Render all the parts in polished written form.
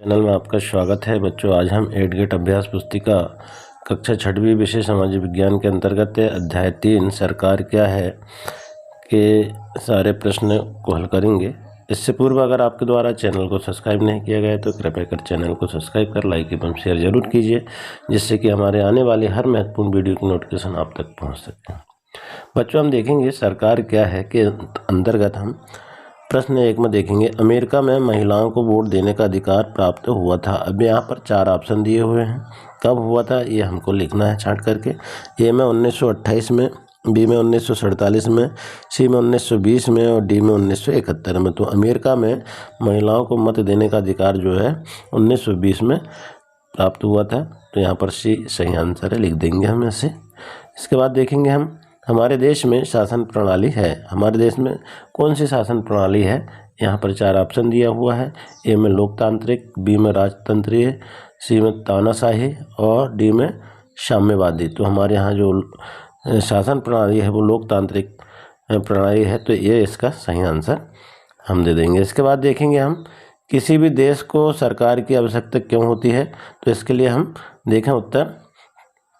Channel में आपका स्वागत है बच्चों। आज हम 8 गेट अभ्यास पुस्तिका कक्षा 6वीं विषय सामाजिक विज्ञान के अंतर्गत अध्याय 3 सरकार क्या है के सारे प्रश्न को हल करेंगे। इससे पूर्व अगर आपके द्वारा चैनल को सब्सक्राइब नहीं किया गया तो कृपया कर चैनल को सब्सक्राइब कर लाइक एवं शेयर जरूर कीजिए, जिससे कि हमारे आने वाली हर महत्वपूर्ण वीडियो की नोटिफिकेशन आप तक पहुँच सके। बच्चों हम देखेंगे सरकार क्या है के अंतर्गत हम प्रश्न 1 में देखेंगे, अमेरिका में महिलाओं को वोट देने का अधिकार प्राप्त हुआ था। अब यहाँ पर 4 ऑप्शन दिए हुए हैं, कब हुआ था ये हमको लिखना है छांट करके। ए में 1928 में, बी में 1947 में, सी में 1920 में और डी में 1971 में। तो अमेरिका में महिलाओं को मत देने का अधिकार जो है 1920 में प्राप्त हुआ था, तो यहाँ पर सी सही आंसर है, लिख देंगे हम ऐसे। इसके बाद देखेंगे हम हमारे देश में शासन प्रणाली है। हमारे देश में कौन सी शासन प्रणाली है, यहाँ पर 4 ऑप्शन दिया हुआ है। ए में लोकतांत्रिक, बी में राजतंत्रीय, सी में तानाशाही और डी में साम्यवादी। तो हमारे यहाँ जो शासन प्रणाली है वो लोकतांत्रिक प्रणाली है, तो ये इसका सही आंसर हम दे देंगे। इसके बाद देखेंगे हम किसी भी देश को सरकार की आवश्यकता क्यों होती है, तो इसके लिए हम देखें उत्तर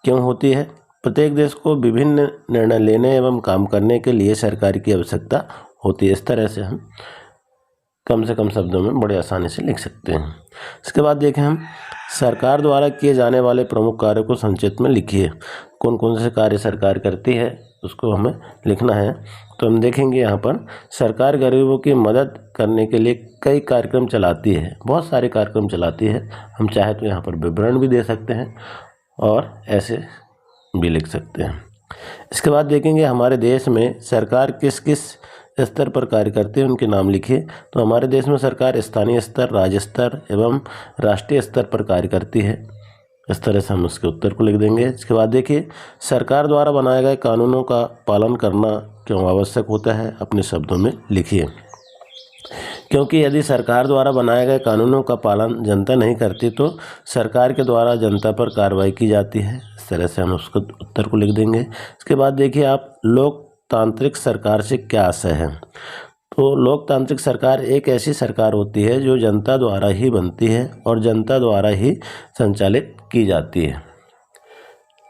क्यों होती है। प्रत्येक देश को विभिन्न निर्णय लेने एवं काम करने के लिए सरकार की आवश्यकता होती है। इस तरह से हम कम से कम शब्दों में बड़े आसानी से लिख सकते हैं। इसके बाद देखें हम सरकार द्वारा किए जाने वाले प्रमुख कार्यों को संक्षिप्त में लिखिए। कौन कौन से कार्य सरकार करती है उसको हमें लिखना है। तो हम देखेंगे यहाँ पर सरकार गरीबों की मदद करने के लिए कई कार्यक्रम चलाती है, बहुत सारे कार्यक्रम चलाती है। हम चाहे तो यहाँ पर विवरण भी दे सकते हैं और ऐसे भी लिख सकते हैं। इसके बाद देखेंगे हमारे देश में सरकार किस किस स्तर पर कार्य करती है, उनके नाम लिखिए। तो हमारे देश में सरकार स्थानीय स्तर, राज्य स्तर एवं राष्ट्रीय स्तर पर कार्य करती है। इस तरह से हम उसके उत्तर को लिख देंगे। इसके बाद देखिए सरकार द्वारा बनाए गए कानूनों का पालन करना क्यों आवश्यक होता है, अपने शब्दों में लिखिए। क्योंकि यदि सरकार द्वारा बनाए गए कानूनों का पालन जनता नहीं करती तो सरकार के द्वारा जनता पर कार्रवाई की जाती है। इस तरह से हम उसको उत्तर को लिख देंगे। इसके बाद देखिए आप लोकतांत्रिक सरकार से क्या आशय है। तो लोकतांत्रिक सरकार एक ऐसी सरकार होती है जो जनता द्वारा ही बनती है और जनता द्वारा ही संचालित की जाती है।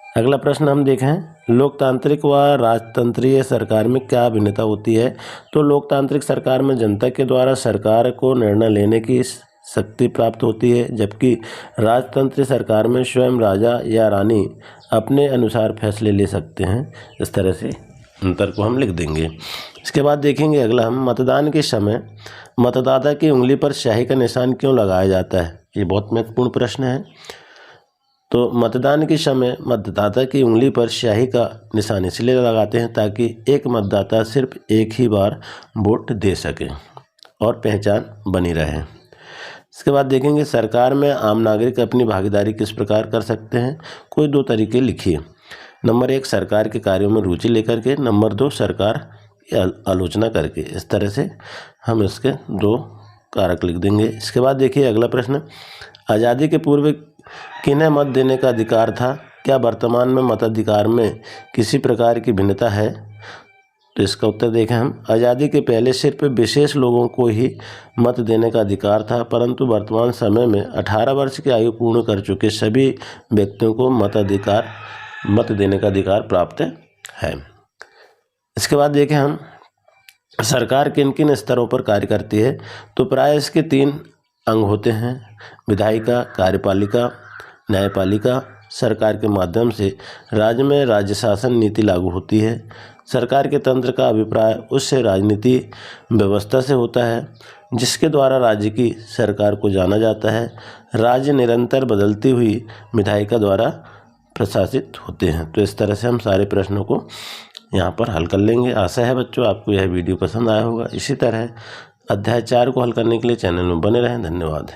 अगला प्रश्न हम देखें, लोकतांत्रिक व राजतंत्रीय सरकार में क्या भिन्नता होती है। तो लोकतांत्रिक सरकार में जनता के द्वारा सरकार को निर्णय लेने की शक्ति प्राप्त होती है, जबकि राजतंत्रीय सरकार में स्वयं राजा या रानी अपने अनुसार फैसले ले सकते हैं। इस तरह से अंतर को हम लिख देंगे। इसके बाद देखेंगे अगला हम मतदान के समय मतदाता की उंगली पर स्याही का निशान क्यों लगाया जाता है। ये बहुत महत्वपूर्ण प्रश्न है। तो मतदान के समय मतदाता की उंगली पर स्याही का निशान इसलिए लगाते हैं ताकि एक मतदाता सिर्फ एक ही बार वोट दे सके और पहचान बनी रहे। इसके बाद देखेंगे सरकार में आम नागरिक अपनी भागीदारी किस प्रकार कर सकते हैं। कोई 2 तरीके लिखिए। नंबर 1 सरकार के कार्यों में रुचि लेकर के, नंबर 2 सरकार की आलोचना करके। इस तरह से हम इसके 2 कारक लिख देंगे। इसके बाद देखिए अगला प्रश्न, आज़ादी के पूर्व किन्हें मत देने का अधिकार था। क्या वर्तमान में मताधिकार में किसी प्रकार की भिन्नता है। तो इसका उत्तर देखें हम, आज़ादी के पहले सिर्फ विशेष लोगों को ही मत देने का अधिकार था, परंतु वर्तमान समय में 18 वर्ष की आयु पूर्ण कर चुके सभी व्यक्तियों को मत देने का अधिकार प्राप्त है। इसके बाद देखें हम सरकार किन किन स्तरों पर कार्य करती है। तो प्राय इसके 3 अंग होते हैं, विधायिका, कार्यपालिका, न्यायपालिका। सरकार के माध्यम से राज्य में राज्य शासन नीति लागू होती है। सरकार के तंत्र का अभिप्राय उस राजनीति व्यवस्था से होता है जिसके द्वारा राज्य की सरकार को जाना जाता है। राज्य निरंतर बदलती हुई विधायिका द्वारा प्रशासित होते हैं। तो इस तरह से हम सारे प्रश्नों को यहाँ पर हल कर लेंगे। आशा है बच्चों आपको यह वीडियो पसंद आया होगा। इसी तरह अध्याय 4 को हल करने के लिए चैनल में बने रहें। धन्यवाद।